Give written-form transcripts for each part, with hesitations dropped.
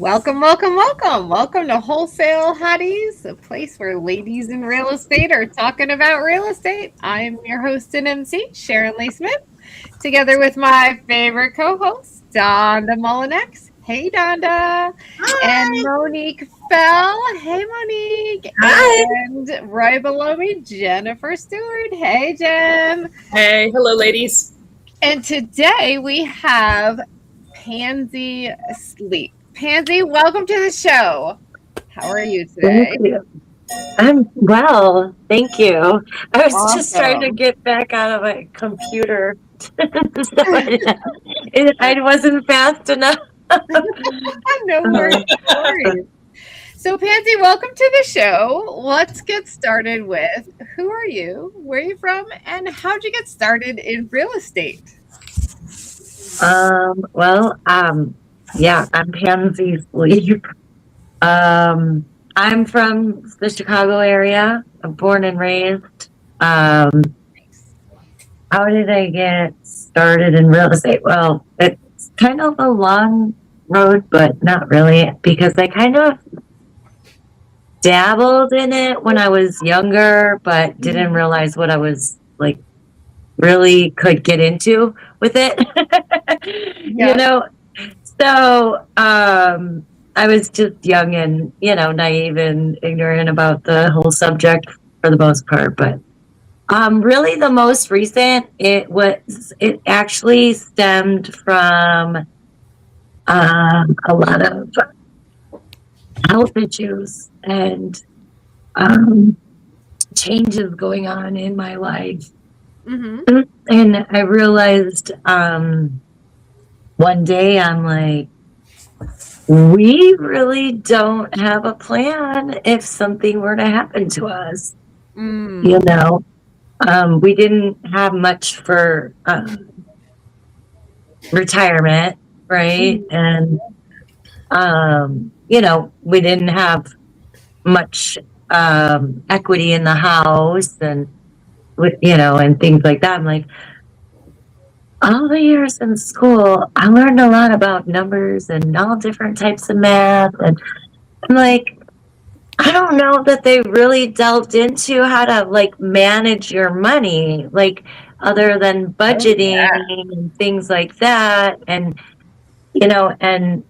Welcome, welcome, welcome. Welcome to Wholesale Hotties, a place where ladies in real estate are talking about real estate. I'm your host and MC, Sharon Lee Smith, together with my favorite co-host, Donda Mullinex. Hey, Donda. And Hi. Monique Fell. Hey, Monique. Hi. And right below me, Jennifer Stewart. Hey, Jen. Hey, hello, ladies. And today we have Pansy Sleep. Pansy, welcome to the show. How are you Thank today? you. I'm well, thank you. I was just trying to Awesome. get back out of my computer. I wasn't fast enough. No worries, no worries. So, Pansy, welcome to the show. Let's get started with who are you, where are you from, and how'd you get started in real estate? Well, yeah, I'm Pansy Sleep. I'm from the Chicago area. I'm born and raised. How did I get started in real estate? Well, it's kind of a long road, but not really, because I kind of dabbled in it when I was younger, but didn't realize what I was like really could get into with it. you Yeah. know, so I was just young and, naive and ignorant about the whole subject for the most part, but really the most recent, it actually stemmed from a lot of health issues and changes going on in my life. Mm-hmm. And I realized one day I'm like, we really don't have a plan if something were to happen to us. You know, we didn't have much for retirement, right? And we didn't have much equity in the house and and things like that. I'm like, all the years in school, I learned a lot about numbers and all different types of math. And I'm like, I don't know that they really delved into how to like manage your money, like other than budgeting and things like that. And, and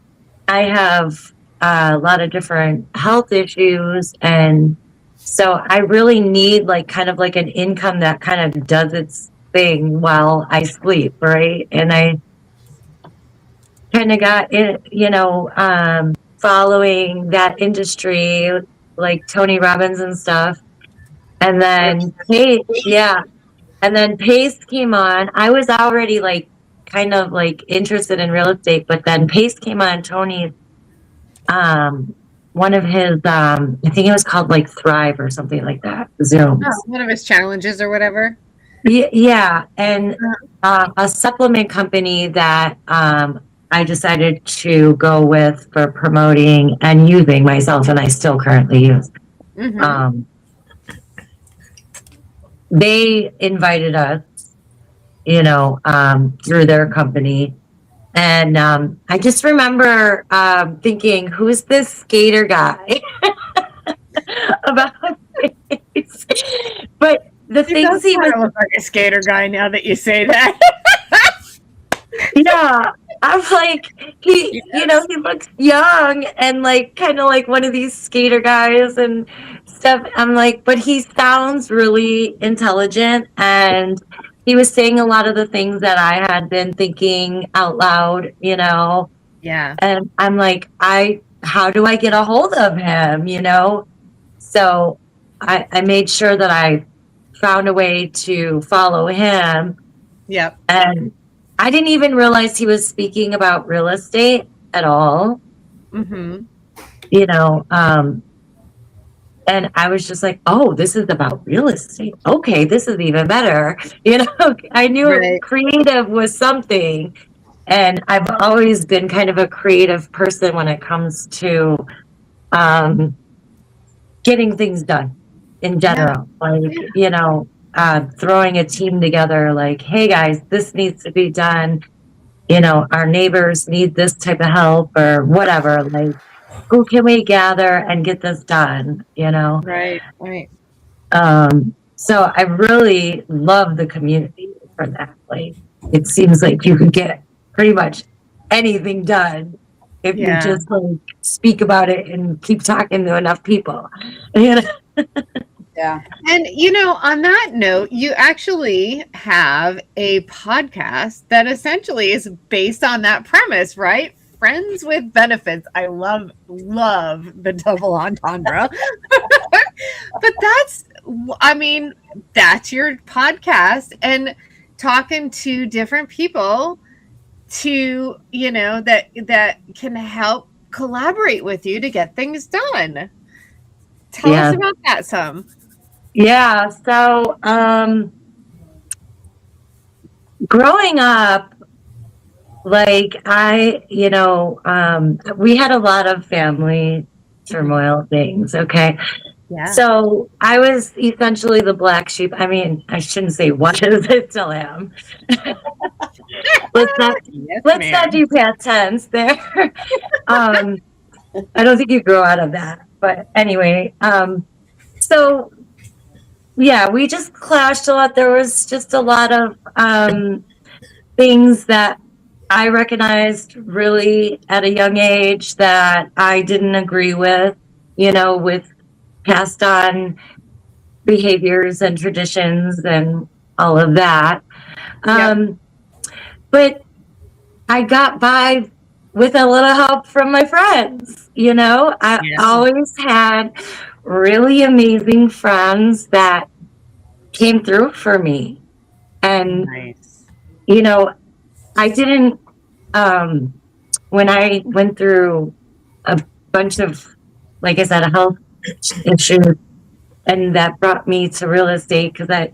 I have a lot of different health issues. And so I really need like kind of like an income that kind of does its thing while I sleep, right? And I kind of got in, following that industry, like Tony Robbins and stuff. And then Pace came on. I was already like kind of like interested in real estate, but then Pace came on. Tony's one of his I think it was called like Thrive or something like that. Zooms. Oh, one of his challenges or whatever. Yeah, and a supplement company that I decided to go with for promoting and using myself, and I still currently use. They invited us, through their company. And I just remember thinking, who's this skater guy? About face. But the things he was look like a skater guy now that you say that. yeah, I'm like, he looks young and like kind of like one of these skater guys and stuff. I'm like, but he sounds really intelligent, and he was saying a lot of the things that I had been thinking out loud, Yeah. and I'm like, how do I get a hold of him, So I made sure that I found a way to follow him. Yep. And I didn't even realize he was speaking about real estate at all. And I was just like, oh, this is about real estate. Okay, this is even better. I knew creative was something. And I've always been kind of a creative person when it comes to getting things done in general. Like, throwing a team together, like, hey guys, this needs to be done. our neighbors need this type of help or whatever. Like, who can we gather and get this done? Right, right. So I really love the community for that. Like, it seems like you can get pretty much anything done if you Yeah. just like speak about it and keep talking to enough people. You know? Yeah. And on that note, you actually have a podcast that essentially is based on that premise, right? Friends with benefits. I love the double entendre. But that's your podcast, and talking to different people to, that can help collaborate with you to get things done. Tell us Yeah. about that some. Yeah. So, growing up, like we had a lot of family turmoil things. Okay. Yeah. So I was essentially the black sheep. I mean, I shouldn't say was, I still am. let's not Yes, let's not do past tense there. I don't think you grow out of that. But anyway, so yeah, we just clashed a lot. There was just a lot of things that I recognized really at a young age that I didn't agree with, with passed on behaviors and traditions and all of that. But I got by with a little help from my friends. I always had really amazing friends that came through for me. And, Nice. I didn't, when I went through a bunch of, like I said, a health issue, and that brought me to real estate because I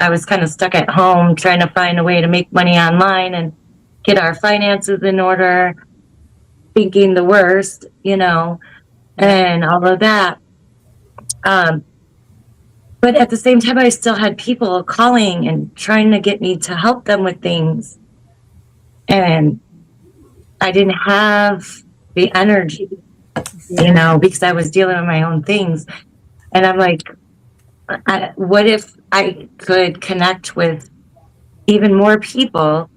was kind of stuck at home trying to find a way to make money online and get our finances in order, thinking the worst, and all of that. But at the same time, I still had people calling and trying to get me to help them with things. And I didn't have the energy, because I was dealing with my own things. And I'm like, what if I could connect with even more people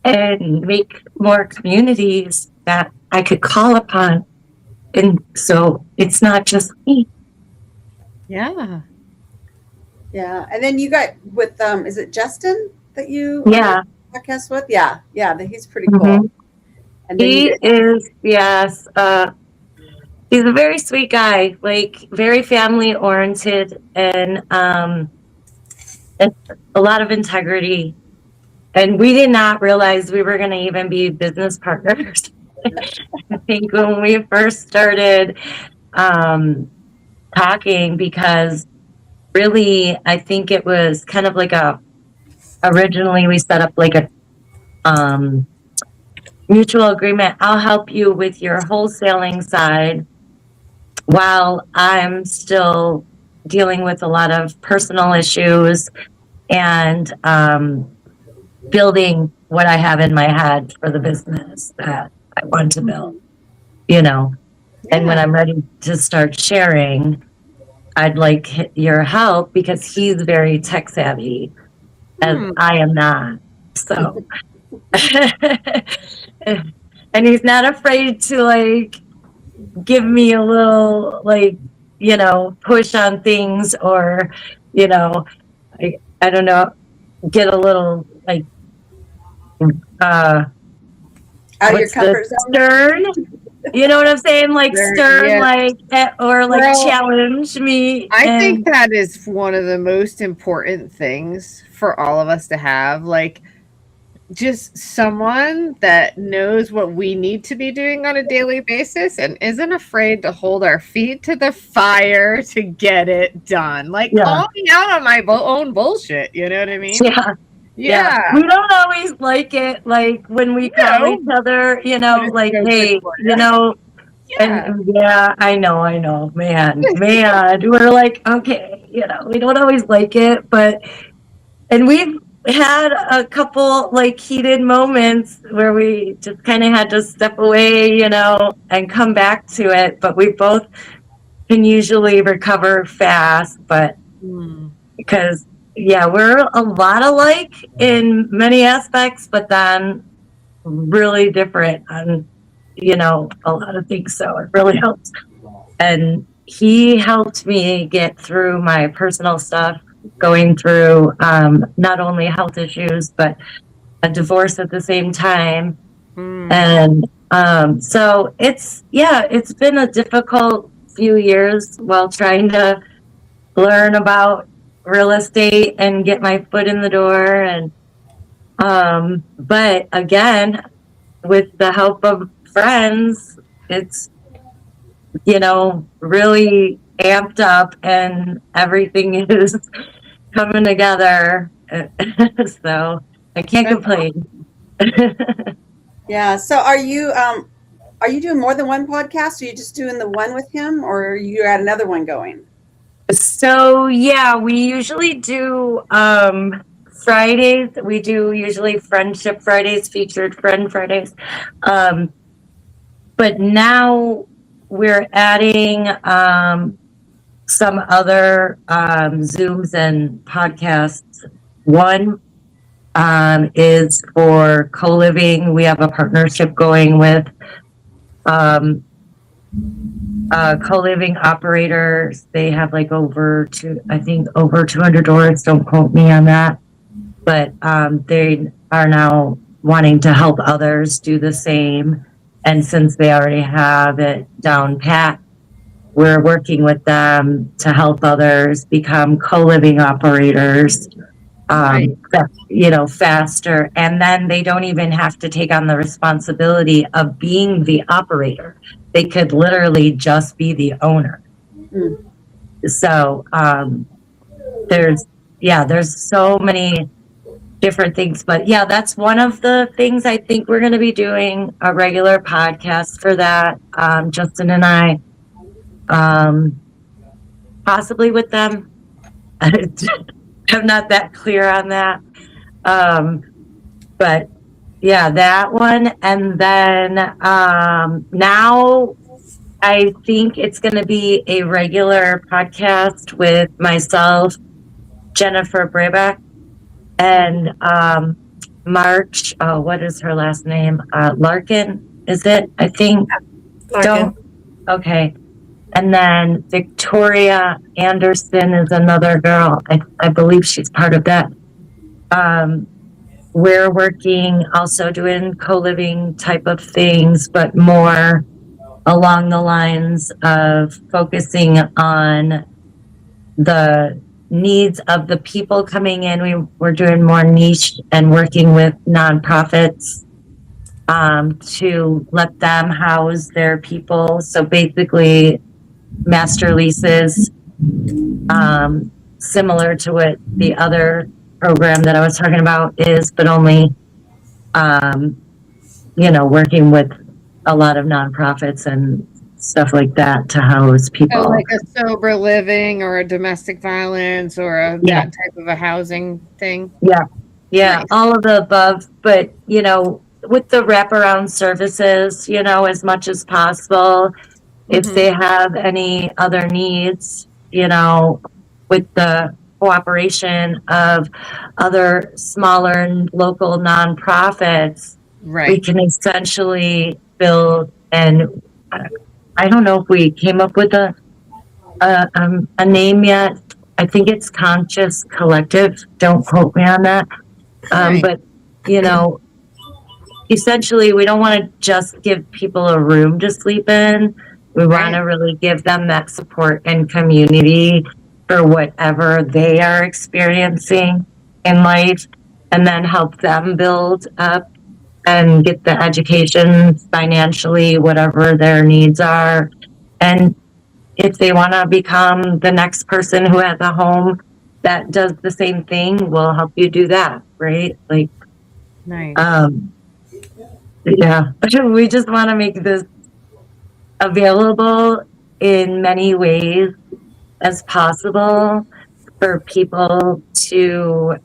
and make more communities that I could call upon? And so it's not just me. Yeah. Yeah. And then you got with is it Justin that you podcast with? Yeah. Yeah. He's pretty cool. Mm-hmm. And then he is, yes. He's a very sweet guy, like very family oriented, and a lot of integrity. And we did not realize we were going to even be business partners. I think when we first started talking, because really, I think it was kind of like originally we set up like a mutual agreement. I'll help you with your wholesaling side while I'm still dealing with a lot of personal issues and building what I have in my head for the business that I want to build, And when I'm ready to start sharing, I'd like your help because he's very tech savvy and I am not. So, and he's not afraid to like give me a little like, push on things or, I don't know, get a little like, out of your comfort zone. Stern, you know what I'm saying? Like stern, like, or like challenge me. I think that is one of the most important things for all of us to have. Like, just someone that knows what we need to be doing on a daily basis and isn't afraid to hold our feet to the fire to get it done. Like, call me out on my own bullshit. You know what I mean? Yeah. We don't always like it, like when we call each other, like, hey, and I know, man, we're like, okay, we don't always like it, and we've had a couple like heated moments where we just kind of had to step away, you know, and come back to it. But we both can usually recover fast. But because, yeah, we're a lot alike in many aspects, but then really different on, you know, a lot of things. So it really helps. And he helped me get through my personal stuff, going through not only health issues, but a divorce at the same time. And so it's been a difficult few years while trying to learn about real estate and get my foot in the door. And but again, with the help of friends, it's, you know, really amped up and everything is coming together. So I can't complain. Yeah. So are you doing more than one podcast? Are you just doing the one with him, or are you got another one going? So yeah, we usually do Fridays. We do usually Friendship Fridays, featured friend Fridays. But now we're adding some other Zooms and podcasts. One is for co-living. We have a partnership going with co-living operators. They have like over 200 doors. Don't quote me on that. But they are now wanting to help others do the same. And since they already have it down pat, we're working with them to help others become co-living operators, you know, faster. And then they don't even have to take on the responsibility of being the operator. They could literally just be the owner. So there's so many different things. But yeah, that's one of the things I think we're going to be doing a regular podcast for that. Justin and I, possibly with them. I'm not that clear on that. But yeah, that one. And then now I think it's going to be a regular podcast with myself, Jennifer Brabeck, and March. Oh, what is her last name? Larkin, is it? I think. Larkin. Okay. And then Victoria Anderson is another girl. I believe she's part of that. We're working also doing co-living type of things, but more along the lines of focusing on the needs of the people coming in. We're doing more niche and working with nonprofits to let them house their people. So basically master leases, similar to what the other program that I was talking about is, but only, you know, working with a lot of nonprofits and stuff like that to house people. So like a sober living or a domestic violence or that type of a housing thing? Yeah. Nice. All of the above, but, you know, with the wraparound services, you know, as much as possible. If they have any other needs, you know, with the cooperation of other smaller and local nonprofits, we can essentially build. And I don't know if we came up with a name yet. I think it's Conscious Collective. Don't quote me on that. But, you know, essentially, we don't want to just give people a room to sleep in. We want to really give them that support and community for whatever they are experiencing in life, and then help them build up and get the education financially, whatever their needs are. And if they want to become the next person who has a home that does the same thing, we'll help you do that, right? Like, nice. Yeah, we just want to make this available in many ways as possible for people to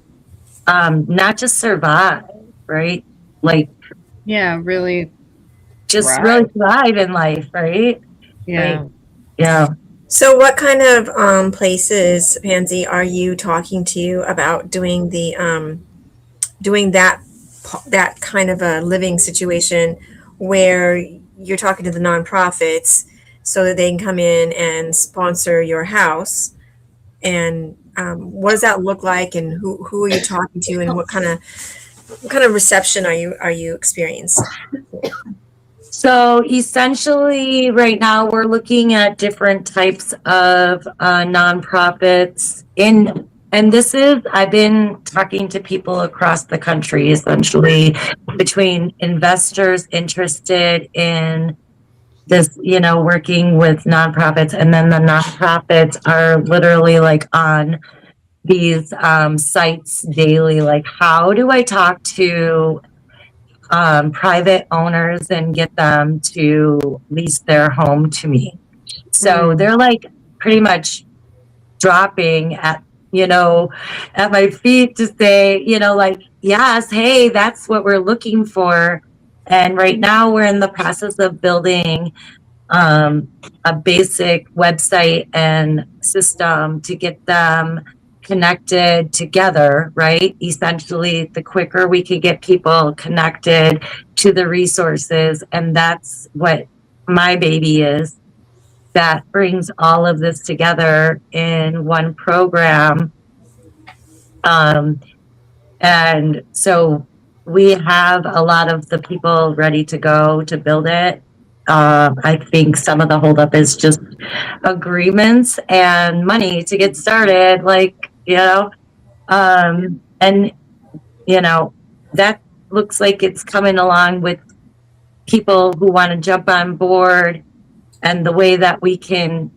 not just survive, right? Like, Yeah, really just thrive. really thrive in life, right? Yeah. Like, yeah. So, what kind of places, Pansy, are you talking to about doing doing that kind of a living situation where you're talking to the nonprofits so that they can come in and sponsor your house? And what does that look like? And who are you talking to? And what kind of reception are you experiencing? So essentially, right now we're looking at different types of nonprofits. And this is, I've been talking to people across the country, essentially, between investors interested in this, working with nonprofits, and then the nonprofits are literally like on these sites daily. Like, how do I talk to private owners and get them to lease their home to me? So they're like pretty much dropping at my feet to say, like, yes, hey, that's what we're looking for. And right now we're in the process of building a basic website and system to get them connected together, right? Essentially, the quicker we can get people connected to the resources, and that's what my baby is, that brings all of this together in one program. And so we have a lot of the people ready to go to build it. I think some of the holdup is just agreements and money to get started, and that looks like it's coming along with people who want to jump on board, and the way that we can,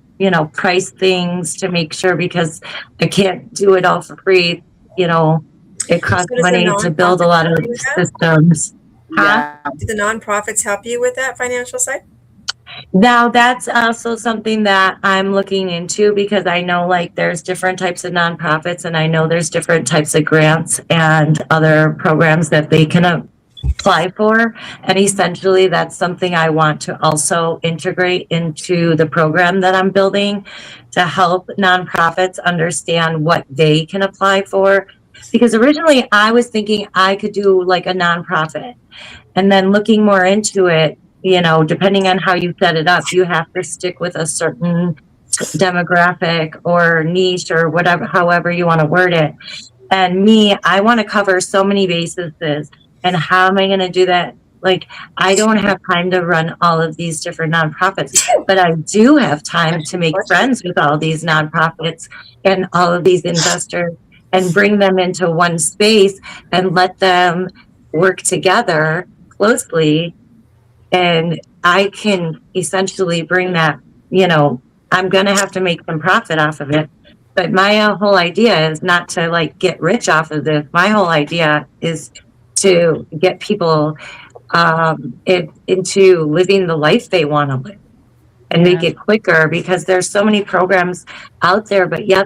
price things to make sure, because I can't do it all for free. It costs So does the money to build a nonprofit lot of help you with that? systems. Yeah. Do the nonprofits help you with that financial side? Now, that's also something that I'm looking into, because I know like there's different types of nonprofits, and I know there's different types of grants and other programs that they can apply for. And essentially, that's something I want to also integrate into the program that I'm building, to help nonprofits understand what they can apply for. Because originally I was thinking I could do like a nonprofit, and then looking more into it, depending on how you set it up, you have to stick with a certain demographic or niche or whatever, however you want to word it. And me, I want to cover so many bases. And how am I going to do that? Like, I don't have time to run all of these different nonprofits, but I do have time to make friends with all these nonprofits and all of these investors, and bring them into one space and let them work together closely. And I can essentially bring that, I'm going to have to make some profit off of it. But my whole idea is not to like get rich off of this. My whole idea is to get people into living the life they want to live, and make it quicker, because there's so many programs out there, but yet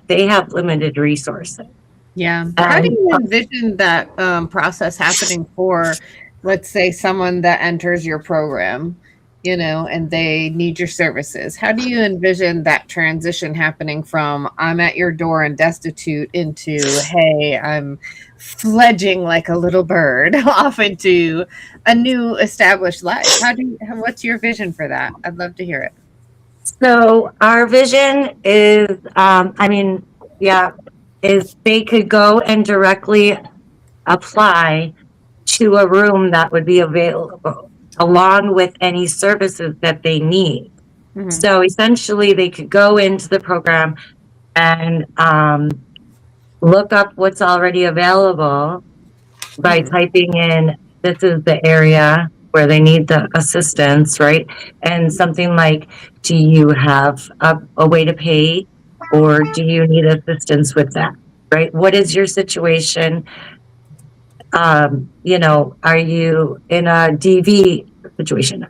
they have limited resources. Yeah. How do you envision that process happening for, let's say, someone that enters your program, and they need your services? How do you envision that transition happening from I'm at your door and destitute into, hey, I'm fledging like a little bird off into a new established life? What's your vision for that? I'd love to hear it. So our vision is, is they could go and directly apply to a room that would be available, along with any services that they need. Mm-hmm. So essentially, they could go into the program and look up what's already available by typing in, this is the area where they need the assistance, right? And something like, do you have a way to pay, or do you need assistance with that, right? What is your situation? Are you in a DV situation?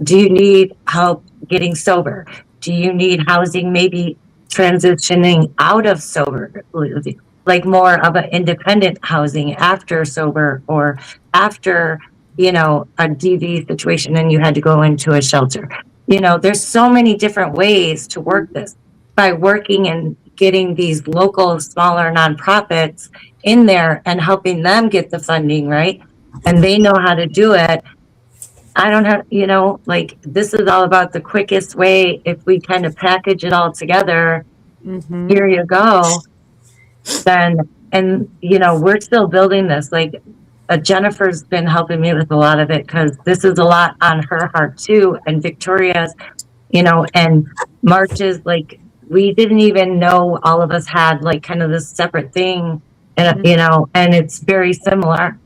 Do you need help getting sober? Do you need housing, maybe transitioning out of sober living? like more of an independent housing after sober or after, you know, a DV situation and you had to go into a shelter. You know, there's so many different ways to work this by working and getting these local, smaller nonprofits in there and helping them get the funding, right? And they know how to do it. I don't have, you know, like this is all about the quickest way. If we kind of package it all together, here you go. Then, and you know, we're still building this. Like Jennifer's been helping me with a lot of it because this is a lot on her heart too. And Victoria's, you know, and March's, like we didn't even know all of us had like kind of this separate thing, and you know, and it's very similar.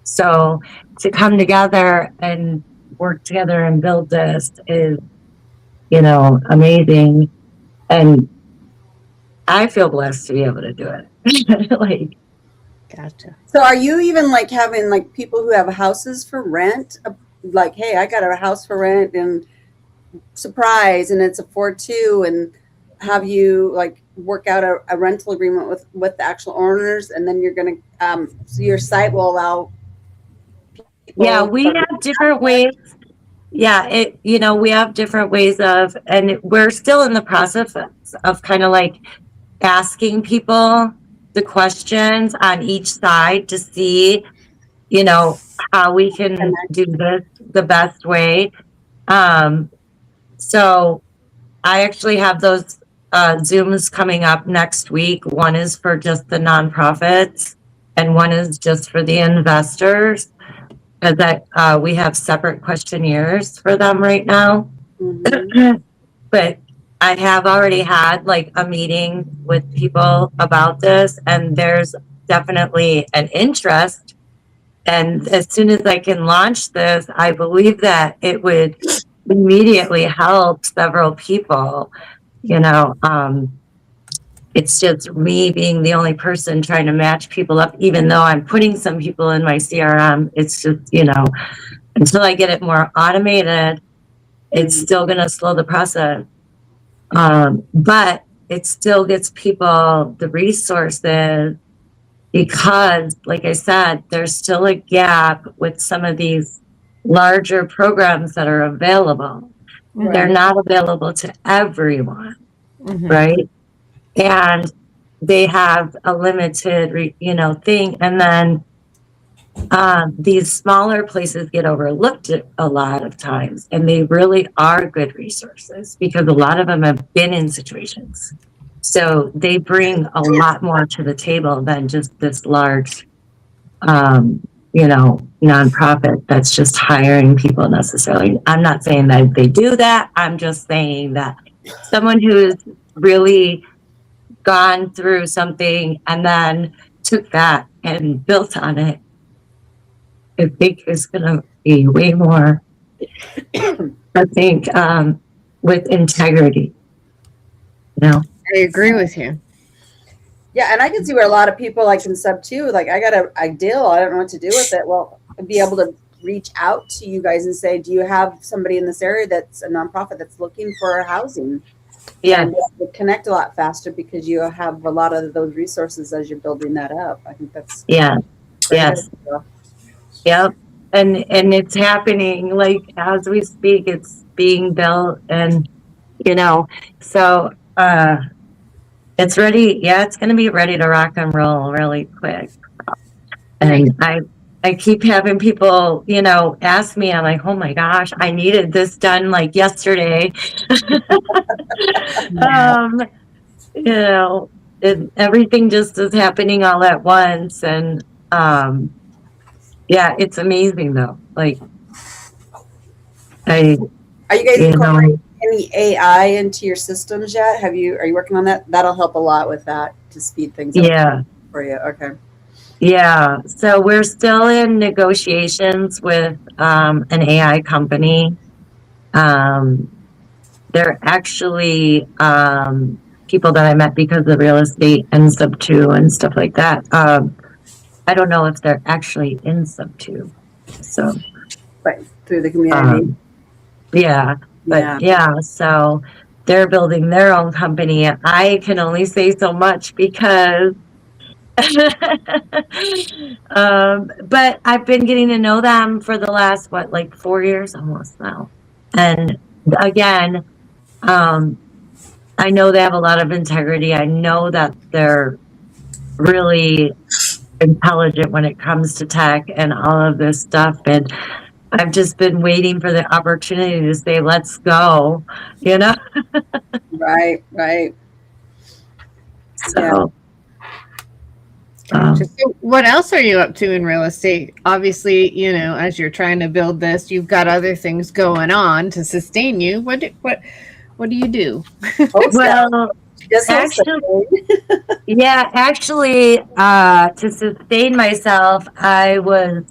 So to come together and work together and build this is, you know, amazing. And I feel blessed to be able to do it. Like, Gotcha. So are you even like having like people who have houses for rent? Like, hey, I got a house for rent and surprise, and it's a 4-2, and have you like work out a rental agreement with the actual owners, and then you're gonna so your site will allow people. Yeah, we have different ways. Yeah, it, you know, we have different ways of, and we're still in the process of kind of like asking people the questions on each side to see, you know, how we can do this the best way. So I actually have those Zooms coming up next week. One is for just the nonprofits and one is just for the investors. That we have separate questionnaires for them right now. But I have already had like a meeting with people about this, and there's definitely an interest. And as soon as I can launch this, I believe that it would immediately help several people, you know. It's just me being the only person trying to match people up, even though I'm putting some people in my CRM. It's just, you know, until I get it more automated, it's still going to slow the process. But it still gets people the resources because, like I said, there's still a gap with some of these larger programs that are available. Right. They're not available to everyone, right? And they have a limited, you know, thing. And then these smaller places get overlooked a lot of times, and they really are good resources because a lot of them have been in situations. So they bring a lot more to the table than just this large, you know, nonprofit that's just hiring people necessarily. I'm not saying that they do that. I'm just saying that someone who's really gone through something and then took that and built on it, I think is going to be way more, I think, with integrity. You know? I agree with you. Yeah, and I can see where a lot of people like in sub two, like I got a deal, I don't know what to do with it. Well, be able to reach out to you guys and say, do you have somebody in this area that's a nonprofit that's looking for housing? Yeah, and would connect a lot faster because you have a lot of those resources as you're building that up. I think that's yes. Yep. And it's happening like as we speak, it's being built, and you know, so it's ready. Yeah, it's gonna be ready to rock and roll really quick. And I keep having people, you know, ask me, I'm like, oh my gosh, I needed this done like yesterday. You know, everything just is happening all at once. And yeah, it's amazing though. Like, are you guys incorporating any AI into your systems yet? Are you working on that? That'll help a lot with that to speed things up for you. Okay. Yeah, so we're still in negotiations with an AI company. They're actually people that I met because of real estate and sub 2 and stuff like that. I don't know if they're actually in sub 2. So, but through the community. So they're building their own company. I can only say so much because But I've been getting to know them for the last, what, like 4 years almost now. And again, I know they have a lot of integrity. I know that they're really intelligent when it comes to tech and all of this stuff. And I've just been waiting for the opportunity to say, let's go, you know? Right, right. So, Gotcha. So what else are you up to in real estate? Obviously, as you're trying to build this, you've got other things going on to sustain you. What do you do? Wholesale. well, Yes, actually, wholesale. yeah, actually, to sustain myself, I was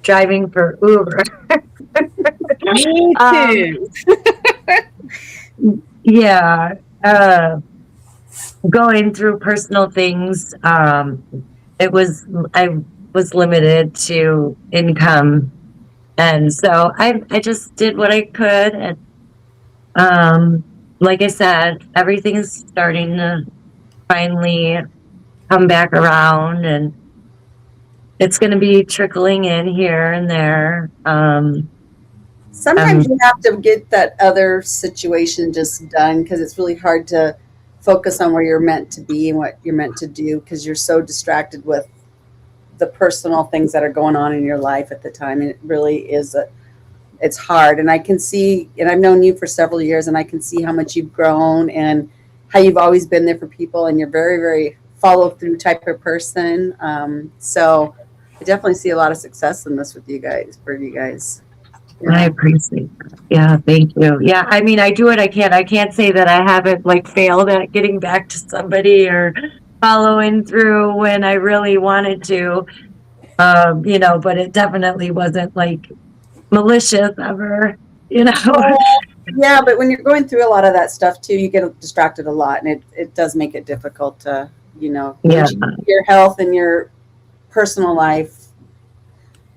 driving for Uber. Me too. Yeah, going through personal things. I was limited to income, and so I just did what I could. And like I said, everything is starting to finally come back around, and it's going to be trickling in here and there. Sometimes you have to get that other situation just done because it's really hard to focus on where you're meant to be and what you're meant to do because you're so distracted with the personal things that are going on in your life at the time. And it really is it's hard. And I can see, and I've known you for several years, and I can see how much you've grown and how you've always been there for people, and you're very, very follow through type of person. So I definitely see a lot of success in this with you guys, for you guys. I appreciate that. Yeah, thank you. Yeah, I mean, I do what I can. I can't say that I haven't like failed at getting back to somebody or following through when I really wanted to. But it definitely wasn't like malicious ever, Yeah, but when you're going through a lot of that stuff too, you get distracted a lot, and it does make it difficult to, Yeah. your health and your personal life,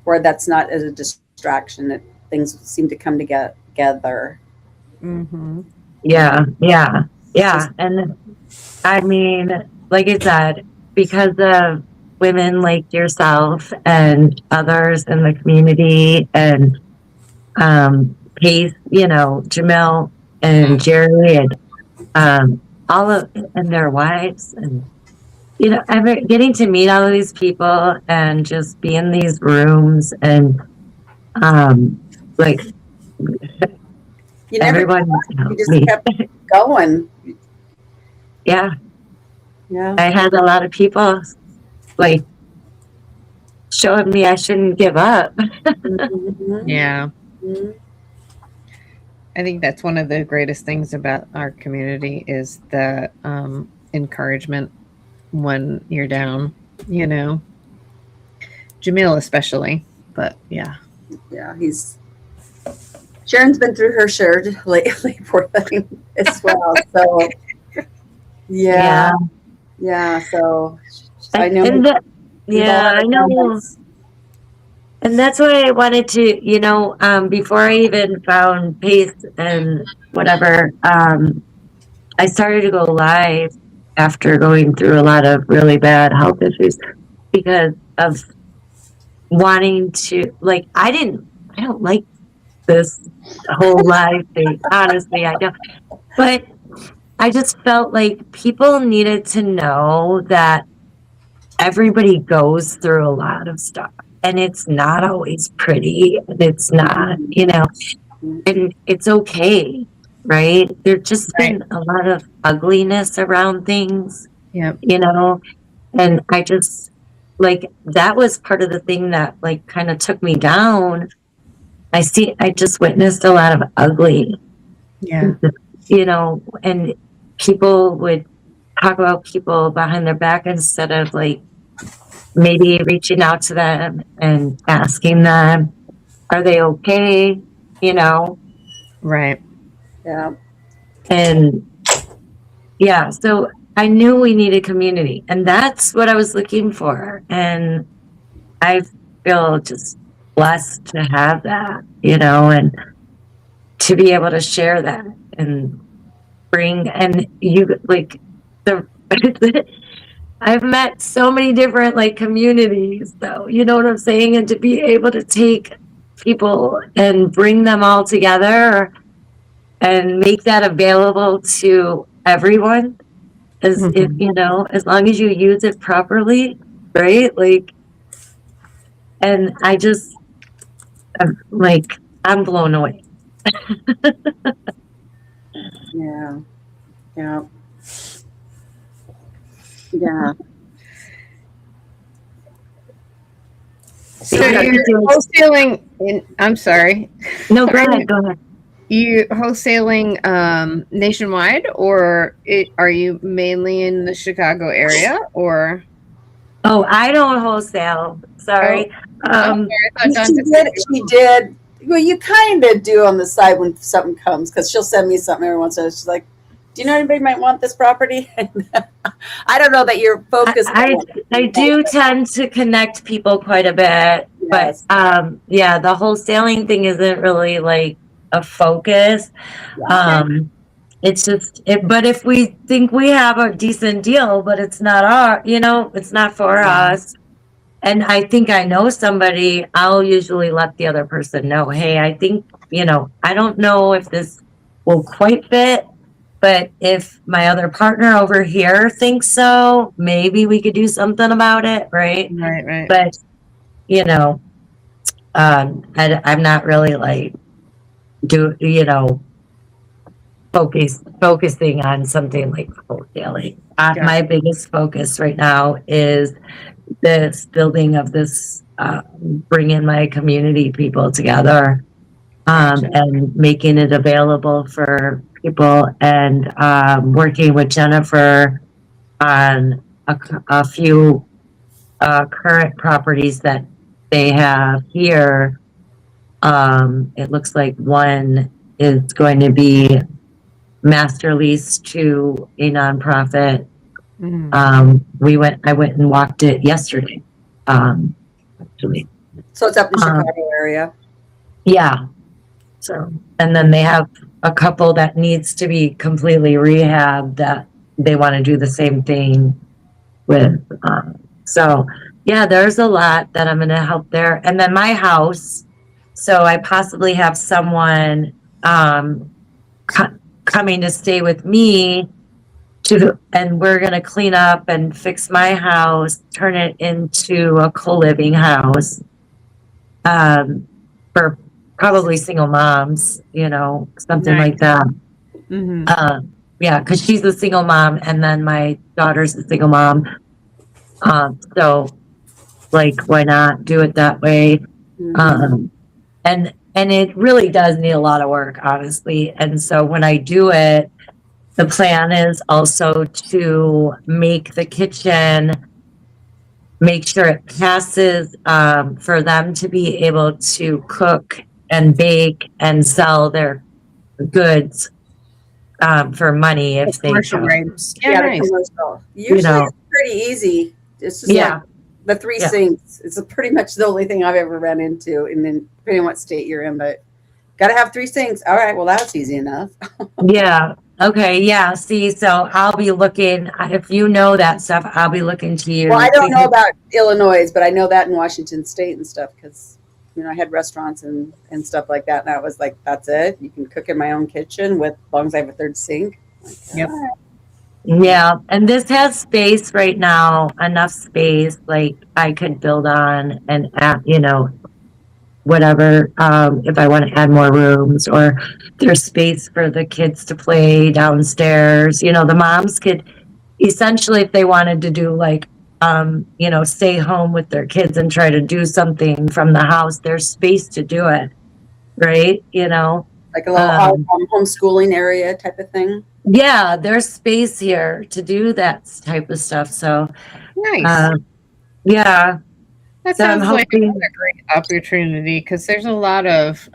where that's not as a distraction, that things seem to come together. Mm-hmm. Yeah. And I mean, like I said, because of women like yourself and others in the community, and Pace, Jamil and Jerry, and all of and their wives, and getting to meet all of these people and just be in these rooms, and like You never, everyone you just kept going. Yeah, Yeah. I had a lot of people like showing me I shouldn't give up. Mhm. Yeah. Mhm. I think that's one of the greatest things about our community is the encouragement when you're down, Jamil especially, but yeah. Yeah, Sharon's been through her share lately, poor thing, as well. So yeah. So I know. I know. And that's why I wanted to, before I even found Pace and whatever, I started to go live after going through a lot of really bad health issues because of wanting to, like, I don't like this whole live thing. Honestly, I don't. But I just felt like people needed to know that everybody goes through a lot of stuff, and it's not always pretty, and it's not, and it's okay, right? There's just been a lot of ugliness around things, Yep. And I just, like, that was part of the thing that, like, kind of took me down. I just witnessed a lot of ugly, Yeah. And people would talk about people behind their back instead of, like, maybe reaching out to them and asking them, are they okay? Right. Yeah. And yeah, so I knew we needed community, and that's what I was looking for. And I feel just blessed to have that, and to be able to share that and bring, and you, like, I've met so many different like communities, though, you know what I'm saying? And to be able to take people and bring them all together and make that available to everyone is, if you know, as long as you use it properly, right? Like, and I'm blown away. Yeah. Yeah. Yeah. So Yeah, you're wholesaling I'm sorry. No, go ahead. You wholesaling nationwide, or are you mainly in the Chicago area, or? Oh, I don't wholesale. Sorry. Sorry, I thought She did. Well, you kind of do on the side when something comes, because she'll send me something every once in a while. She's like, "Do you know anybody might want this property?" I don't know that you're focused. I do tend to connect people quite a bit, Yes. but yeah, the wholesaling thing isn't really like a focus. It's just, but if we think we have a decent deal, but it's not it's not for us. And I think I know somebody, I'll usually let the other person know, hey, I think, I don't know if this will quite fit, but if my other partner over here thinks so, maybe we could do something about it, right? Right. But, I'm not really like, focusing on something like wholesaling. My biggest focus right now is this building of this, bringing my community people together, and making it available for people, and working with Jennifer on a few current properties that they have here. It looks like one is going to be master lease to a nonprofit. I went and walked it yesterday, actually. So it's up in the Chicago area. Yeah. So, and then they have a couple that needs to be completely rehabbed that they want to do the same thing with. So yeah, there's a lot that I'm going to help there. And then my house. So I possibly have someone, coming to stay with me and we're going to clean up and fix my house, turn it into a co-living house, for probably single moms, something like that. Yeah, because she's a single mom, and then my daughter's a single mom. So, like, why not do it that way? And it really does need a lot of work, honestly. And so when I do it, the plan is also to make the kitchen, make sure it passes, for them to be able to cook and bake and sell their goods, for money if they choose. Yeah, nice. Usually it's pretty easy. It's just like the three sinks. It's pretty much the only thing I've ever run into, and then depending on what state you're in, but got to have 3 sinks. All right, well, that's easy enough. Yeah. Okay. Yeah. See, so I'll be looking, if you know that stuff, I'll be looking to you. Well, I don't know about Illinois, but I know that in Washington State and stuff, because, I had restaurants and stuff like that. And I was like, that's it. You can cook in my own kitchen as long as I have a 3rd sink. Yep. Yeah. And this has space right now, enough space, like I could build on and add, whatever, if I want to add more rooms, or there's space for the kids to play downstairs. The moms could essentially, if they wanted to do like, stay home with their kids and try to do something from the house, there's space to do it. Right. Like a little homeschooling area type of thing. Yeah. There's space here to do that type of stuff. So nice. Yeah. That sounds like another great opportunity, because there's a lot of,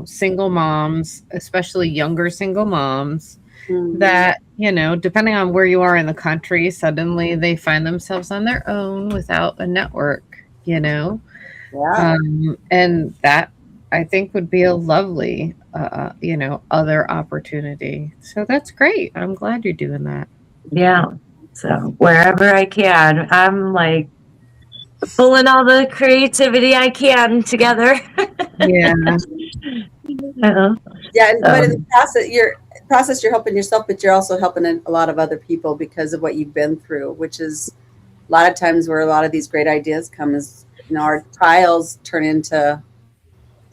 single moms, especially younger single moms, that, depending on where you are in the country, suddenly they find themselves on their own without a network, Yeah. And that I think would be a lovely, other opportunity. So that's great. I'm glad you're doing that. Yeah. So wherever I can, I'm like pulling all the creativity I can together. Yeah. Yeah, but in the process, you're helping yourself, but you're also helping a lot of other people because of what you've been through, which is a lot of times where a lot of these great ideas come is, our trials turn into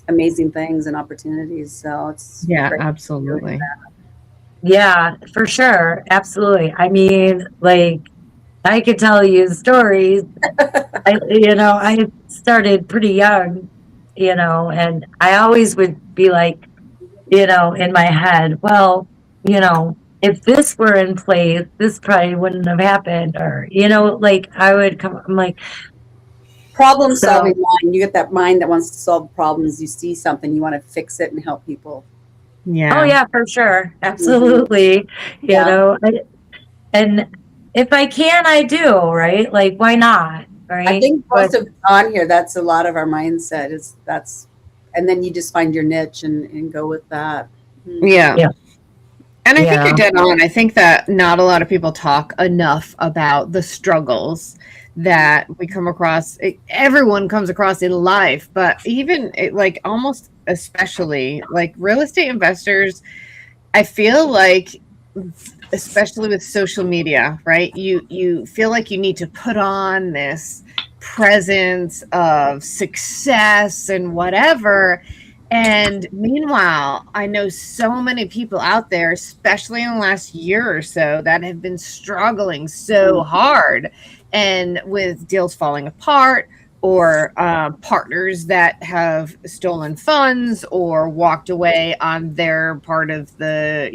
amazing things and opportunities. So it's Yeah, great. absolutely. Yeah, for sure. Absolutely. I mean, like, I could tell you stories. I started pretty young, and I always would be like, in my head, well, if this were in place, this probably wouldn't have happened. Or, like I'm like, Problem so, solving mind. You get that mind that wants to solve problems. You see something, you want to fix it and help people. oh, Yeah. yeah, for sure. Mhm. Absolutely. Yeah. And if I can, I do, right? Like, why not? I Right. think But most of on here, that's a lot of our mindset is and then you just find your niche and go with that. Hmm. Yeah. yeah, And I think you're yeah. dead on. I think that not a lot of people talk enough about the struggles that we come across. Everyone comes across in life, but even like almost especially like real estate investors, I feel like especially with social media, right? You feel like you need to put on this presence of success and whatever. And meanwhile, I know so many people out there, especially in the last year or so, that have been struggling so hard and with deals falling apart or partners that have stolen funds or walked away on their part of the,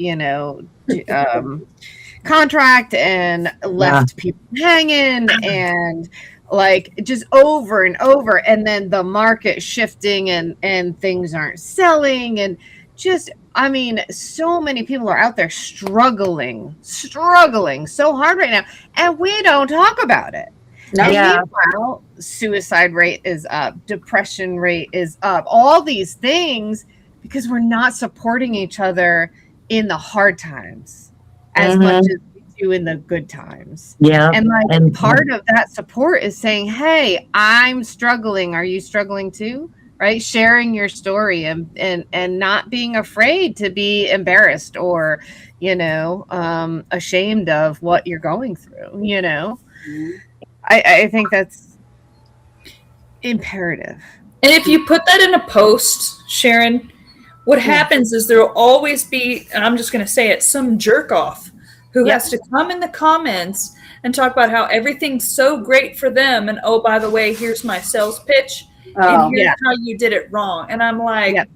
contract and Yeah. left people hanging and like just over and over, and then the market shifting and things aren't selling, and just, I mean, so many people are out there struggling so hard right now, and we don't talk about it. No. And Yeah. meanwhile, suicide rate is up, depression rate is up, all these things, because we're not supporting each other in the hard times as much Mm-hmm. as we do in the good times. Yeah. And like And part of that support is saying, "Hey, I'm struggling. Are you struggling too?" Right? Sharing your story and not being afraid to be embarrassed or, ashamed of what you're going through. Mhm. I think that's imperative. And if you put that in a post, Sharon, what happens is there will always be, and I'm just going to say it, some jerk off who has to come in the comments and talk about how everything's so great for them. And oh, by the way, here's my sales pitch. Oh, And here's how you did it wrong. And I'm like, Yep.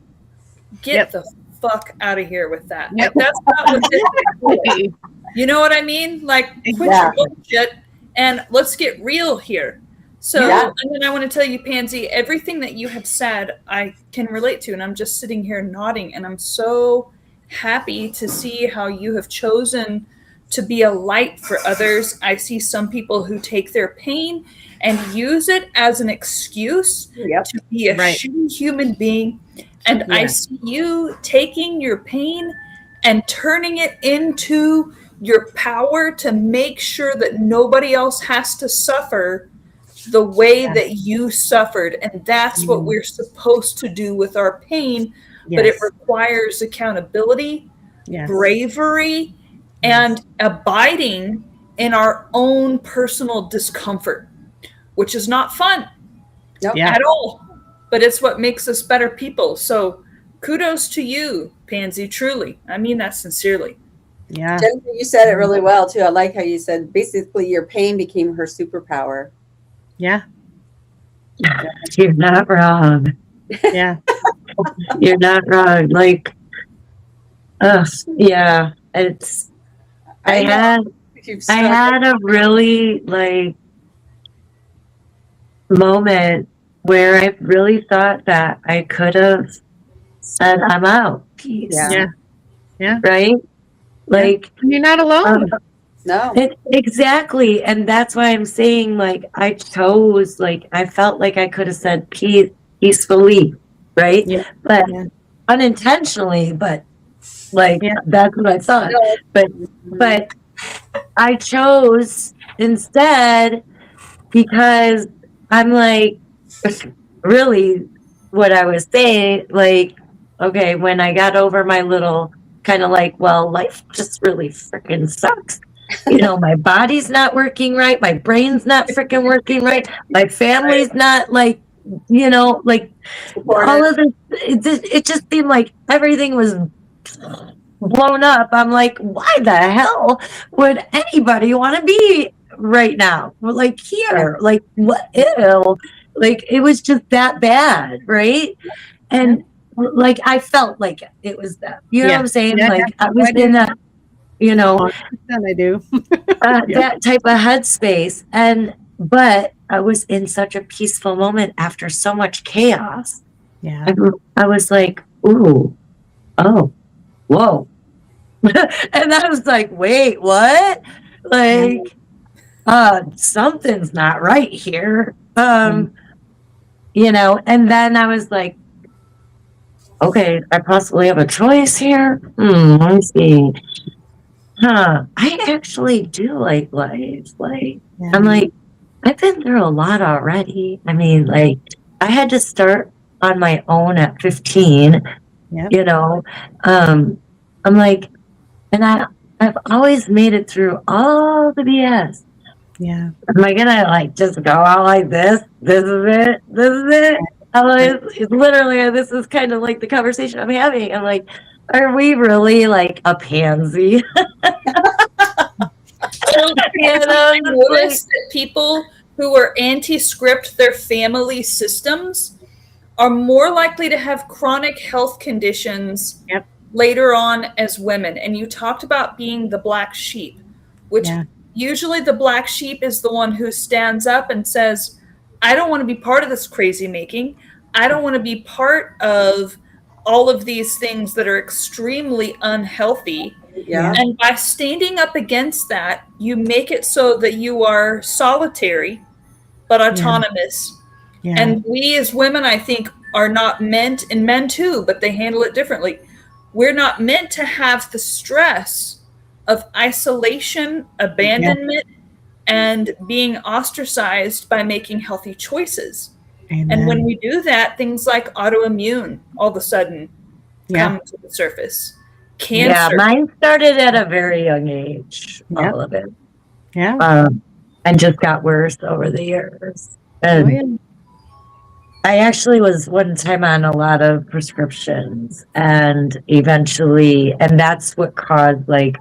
get the fuck out of here with that. Yep. That's not what this is. You know what I mean? Like, quit your bullshit and let's get real here. So, and then I want to tell you, Pansy, everything that you have said, I can relate to. And I'm just sitting here nodding. And I'm so happy to see how you have chosen to be a light for others. I see some people who take their pain and use it as an excuse to be a shitty human being. And I see you taking your pain and turning it into your power to make sure that nobody else has to suffer the way that you suffered. And that's what we're supposed to do with our pain. But it requires accountability, bravery, and abiding in our own personal discomfort, which is not fun at all. But it's what makes us better people. So kudos to you, Pansy, truly. I mean that sincerely. Yeah. Jennifer, you said it really well too. I like how you said basically your pain became her superpower. Yeah. You're not wrong. Yeah. You're not wrong. Like, yeah, it's. I had a really like moment where I really thought that I could have said, "I'm out." Peace. Yeah. Right. Like, you're not alone. No. Exactly. And that's why I'm saying, like, I chose, like, I felt like I could have said peacefully, right? Yeah. But unintentionally, but like, that's what I thought. But I chose instead because I'm like, really what I was saying, like, okay, when I got over my little kind of like, well, life just really freaking sucks. You know, my body's not working right. My brain's not freaking working right. My family's not like, you know, like all of this. It just seemed like everything was blown up. I'm like, why the hell would anybody want to be right now? Like here, like what? Ew. Like it was just that bad, right? And like I felt like it was that. You know what I'm saying? Yeah, like I I was do. in that, you know, 100% I do. that type of headspace. And but I was in such a peaceful moment after so much chaos. Yeah. I was like, ooh, oh, whoa. And I was like, wait, what? Like, something's not right here. You know, and then I was like, okay, I possibly have a choice here. Let me see. I actually do like life. Like, I'm like, I've been through a lot already. I mean, like, I had to start on my own at 15, you know. I'm like, and I've always made it through all the BS. Yeah. Am I gonna like just go out like this? This is it. This is it. It's literally, this is kind of like the conversation I'm having. I'm like, are we really like a pansy? I noticed that people who are anti-script their family systems are more likely to have chronic health conditions later on as women. And you talked about being the black sheep, which usually the black sheep is the one who stands up and says, I don't want to be part of this crazy making. I don't want to be part of all of these things that are extremely unhealthy. Yeah. And by standing up against that, you make it so that you are solitary but autonomous. And we as women, I think, are not meant, and men too, but they handle it differently. We're not meant to have the stress of isolation, abandonment, and being ostracized by making healthy choices. Amen. And when we do that, things like autoimmune all of a sudden come to the surface. Cancer. Yeah, mine started at a very young age, all of it. Yeah. And just got worse over the years. And I actually was one time on a lot of prescriptions, and eventually, and that's what caused like,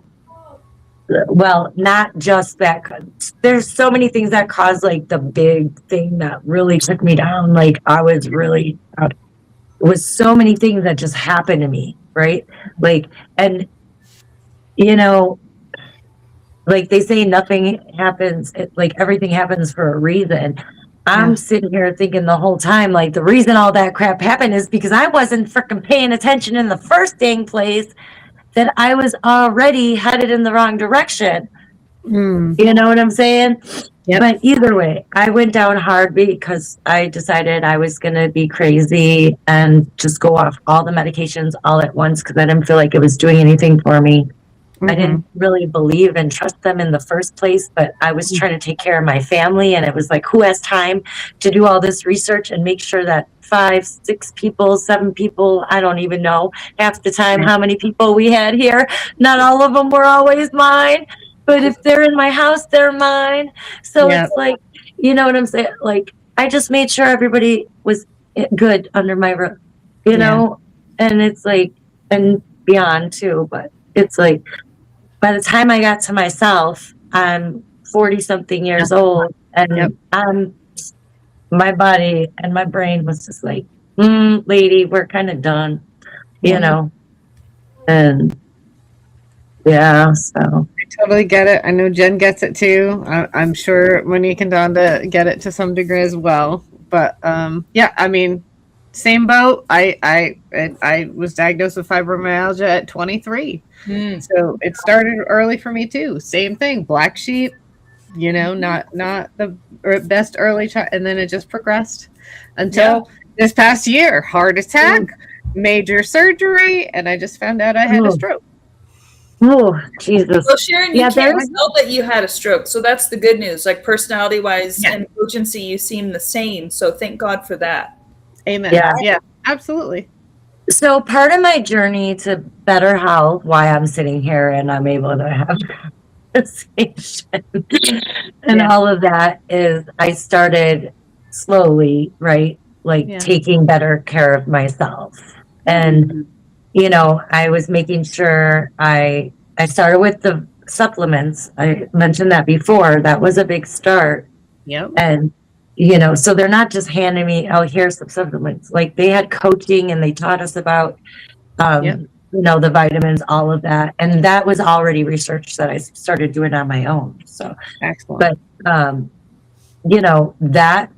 well, not just that. There's so many things that caused like the big thing that really took me down. Like I was really, it was so many things that just happened to me, right? Like, and you know, like they say nothing happens, like everything happens for a reason. I'm sitting here thinking the whole time, like the reason all that crap happened is because I wasn't freaking paying attention in the first dang place, that I was already headed in the wrong direction. You know what I'm saying? But either way, I went down hard because I decided I was going to be crazy and just go off all the medications all at once because I didn't feel like it was doing anything for me. I didn't really believe and trust them in the first place, but I was trying to take care of my family, and it was like, who has time to do all this research and make sure that 5, 6 people, 7 people, I don't even know half the time how many people we had here. Not all of them were always mine, but if they're in my house, they're mine. So it's like, you know what I'm saying? Like, I just made sure everybody was good under my roof, you know? And it's like, and beyond too, but it's like, by the time I got to myself, I'm 40 something years old, and my body and my brain was just like, lady, we're kind of done, you know? And so. I totally get it. I know Jen gets it too. I'm sure Monique and Donda get it to some degree as well. But I mean, same boat. I was diagnosed with fibromyalgia at 23. So it started early for me too. Same thing, black sheep, you know, not the best early child, and then it just progressed until this past year, heart attack, major surgery, and I just found out I had a stroke. Oh, Jesus. Well, Sharon, you Yeah, can't there's tell that you had a stroke, so that's the good news. Like personality wise Yeah. and urgency, you seem the same. So thank God for that. Amen. Yeah. Yeah, absolutely. so part of my journey to better health, why I'm sitting here and I'm able to have conversation and Yeah. all of that is I started slowly, right? Like Yeah. taking better care of myself. And I was making sure I started with the supplements. I mentioned that before. That was a big start. Yep. And so they're not just handing me, oh, here's some supplements. Like they had coaching and they taught us about Yep. the vitamins, all of that. And that was already research that I started doing on my own. So, Excellent. but that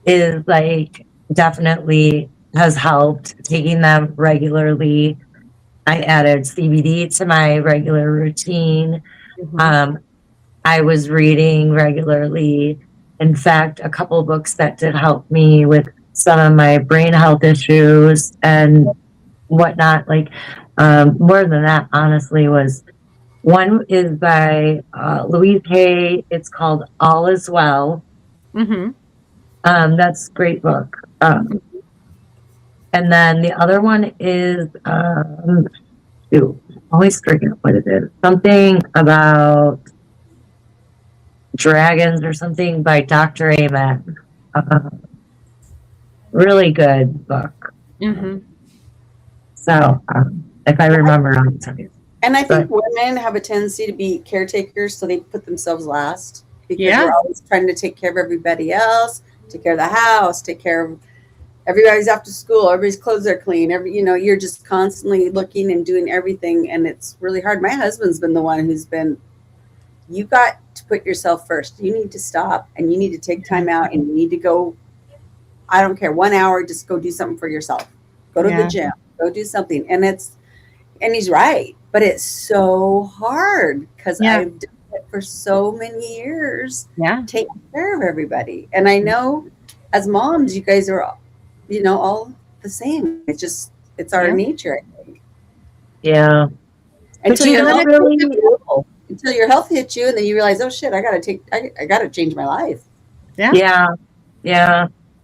is like definitely has helped taking them regularly. I added CBD to my regular routine. Mhm. I was reading regularly. In fact, a couple of books that did help me with some of my brain health issues and whatnot. Like more than that, honestly, was one is by Louise Hay. It's called All Is Well. Mhm. That's a great book. And then the other one is always forget what it is. Something about dragons or something by Dr. Amen. Really good book. Mhm. So if I remember, I'll tell you. And I think But women have a tendency to be caretakers, so they put themselves last because Yeah. we're always trying to take care of everybody else, take care of the house, take care of everybody's after school, everybody's clothes are clean. You're just constantly looking and doing everything, and it's really hard. My husband's been the one who's been, you got to put yourself first. You need to stop and you need to take time out and you need to go, I don't care, 1 hour, just go do something for yourself. Go to the Yeah. gym, go do something. And he's right, but it's so hard because Yeah. I've done it for so many years, Yeah. taking care of everybody. And I know as moms, you guys are, all the same. It's our Yeah. nature, I think. yeah, Until you your don't health really- hits you, until your health hits you, and then you realize, oh shit, I gotta change my life. yeah.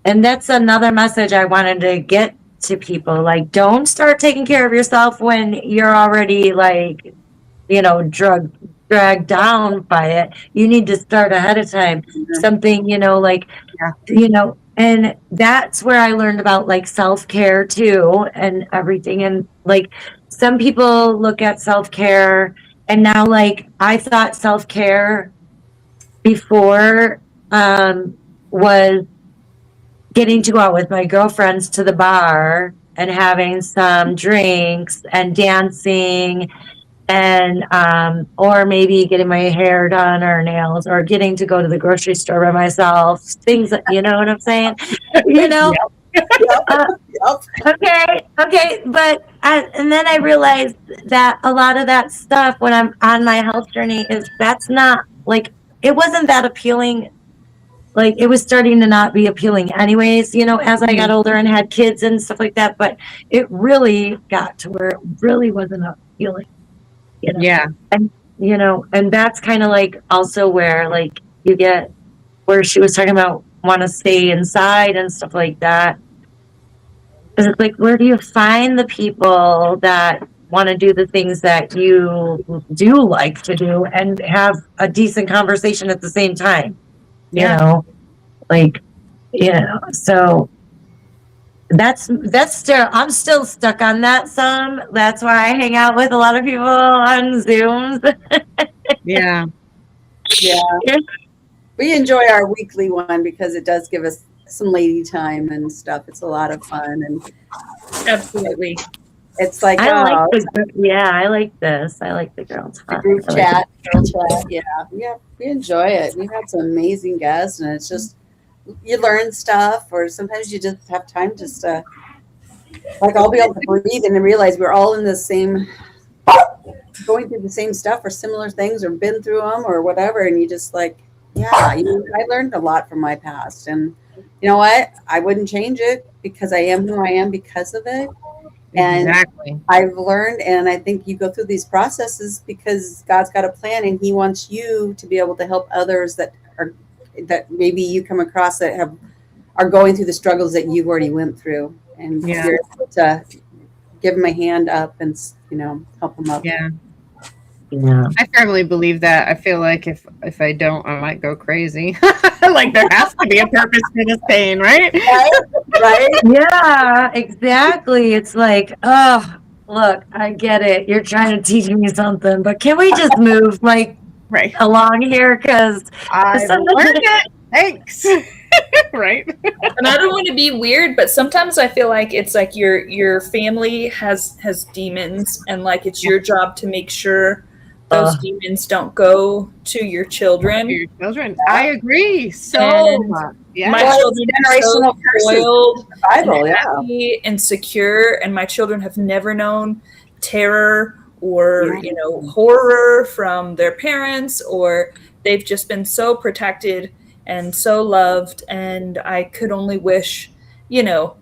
And that's another message I wanted to get to people. Like, don't start taking care of yourself when you're already like, dragged down by it. You need to start ahead of time. Something, like, and that's where I learned about like self-care too and everything. And like some people look at self-care and now like I thought self-care before was getting to go out with my girlfriends to the bar and having some drinks and dancing and or maybe getting my hair done or nails or getting to go to the grocery store by myself, things that, you know what I'm saying? Uh, okay, but and then I realized that a lot of that stuff when I'm on my health journey that's not like, it wasn't that appealing. Like it was starting to not be appealing anyways, as I got older and had kids and stuff like that. But it really got to where it really wasn't appealing. Yeah. And and that's kind of like also where like you get where she was talking about want to stay inside and stuff like that. It's like, where do you find the people that want to do the things that you do like to do and have a decent conversation at the same time? Like, so that's still, I'm still stuck on that some. That's why I hang out with a lot of people on Zooms. Yeah. Yeah. We enjoy our weekly one because it does give us some lady time and stuff. It's a lot of fun. And Absolutely. it's like, I like this. I like the girl talk. group chat, girl chat. Yeah, we enjoy it. We've had some amazing guests, and it's just, you learn stuff, or sometimes you just have time just to, like, I'll be able to breathe and then realize we're all in the same, going through the same stuff or similar things or been through them or whatever. And you just like, I learned a lot from my past. And you know what? I wouldn't change it because I am who I am because of it. And Exactly. I've learned, and I think you go through these processes because God's got a plan, and He wants you to be able to help others that maybe you come across that are going through the struggles that you've already went through, and Yeah. you're able to give them a hand up and help them up. Yeah. Yeah. I firmly believe that. I feel like if I don't, I might go crazy. Like there has to be a purpose for this pain, right? Right? Yeah, exactly. It's like, oh, look, I get it. You're trying to teach me something, but can we just move like Right. along here? Because I've learned it. Thanks. Right. And I don't want to be weird, but sometimes I feel like it's like your family has demons, and like it's your job to make sure those demons don't go to your children. Your children. I agree so And much. My Yeah. children are so generational curses. spoiled Bible, and yeah. happy and secure, and my children have never known terror or horror from their parents, or they've just been so protected and so loved. And I could only wish, you know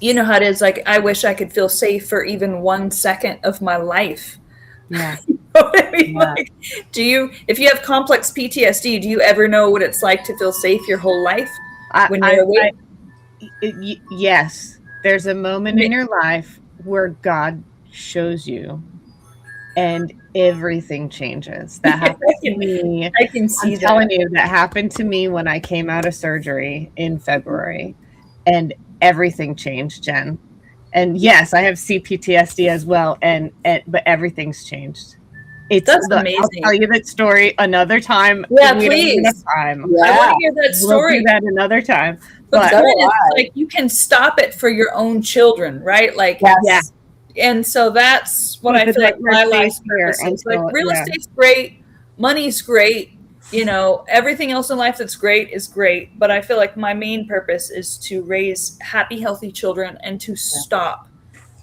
how it is. Like, I wish I could feel safe for even 1 second of my life. Yeah. You know what I mean? Yeah. Like, if you have complex PTSD, do you ever know what it's like to feel safe your whole life when you're awake? Yes. There's a moment in your life where God shows you and everything changes. That happened to me. I can see I'm telling you, that happened to me when I came out of surgery in February, and everything changed, Jen. And yes, I have CPTSD as well, but everything's changed. That's amazing. I'll tell you that story another time. Yeah, We don't please. have time. Yeah. I want to hear that story. We'll do that another time. But so the point is, do I. like, you can stop it for your own children, right? Like, Yes. and so that's what I feel like my life's purpose is. Like, real estate's great, money's great, everything else in life that's great is great. But I feel like my main purpose is to raise happy, healthy children and to stop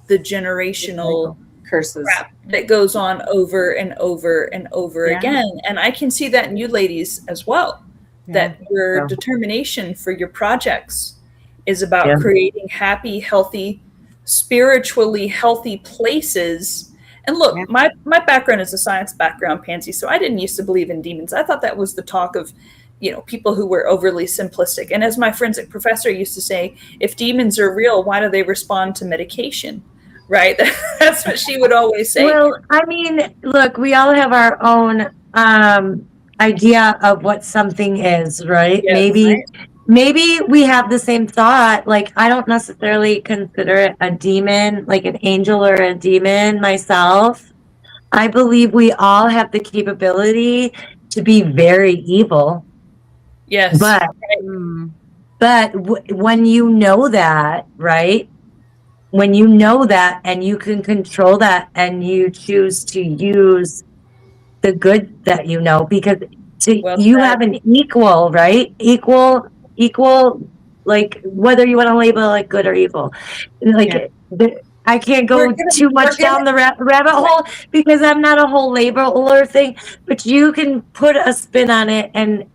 the generational curses crap that goes on over and over and over again. And I can see that in you ladies as well, that your determination for your projects is about creating happy, healthy, spiritually healthy places. And look, my background is a science background, Pansy, so I didn't used to believe in demons. I thought that was the talk of people who were overly simplistic. And as my forensic professor used to say, if demons are real, why do they respond to medication? Right? That's what she would always say. Well, I mean, look, we all have our own idea of what something is, right? Yes, Maybe we have the same thought. Like, I don't necessarily consider it a demon, like an angel or a demon myself. I believe we all have the capability to be very evil. Yes. But when you know that, right? When you know that and you can control that and you choose to use the good that because you have an equal, right? Equal, like whether you want to label it like good or evil. Like I can't go too much down the rabbit hole because I'm not a whole labeler thing, but you can put a spin on it, and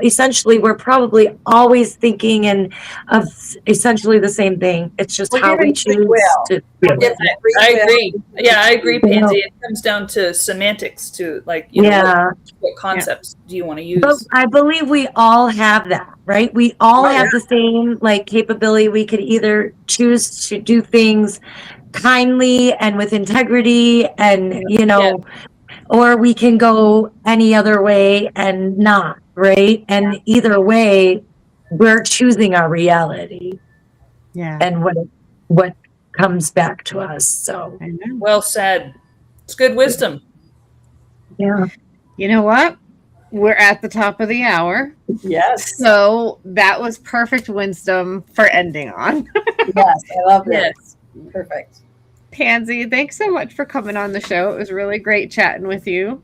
essentially we're probably always thinking of essentially the same thing. It's just how we choose to do it. I agree. Yeah, I agree, Pansy. It comes down to semantics, to like, what concepts do you want to use? But I believe we all have that, right? We all have the same capability. We could either choose to do things kindly and with integrity and or we can go any other way and not, right? And either way we're choosing our reality and what comes back to us. So well said. It's good wisdom. You know what, we're at the top of the hour. Yes. So that was perfect wisdom for ending on. Yes, I love it. Perfect. Pansy, thanks so much for coming on the show. It was really great chatting with you.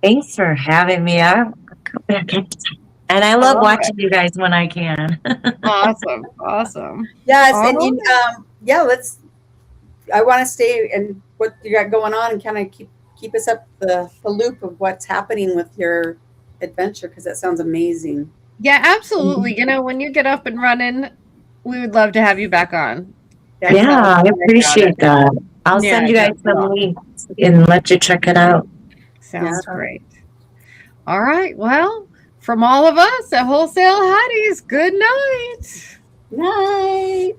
Thanks for having me. I'll come back anytime. And I love watching you guys when I can. Awesome. Yes, and I want to stay and what you got going on and kind of keep us up the loop of what's happening with your adventure, because that sounds amazing. Yeah, absolutely. When you get up and running, we would love to have you back on. Yeah, I appreciate that. I'll send you guys some links and let you check it out. Sounds great. All right. Well, from all of us at Wholesale Hotties, good night. Night.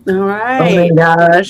All right. Oh my gosh.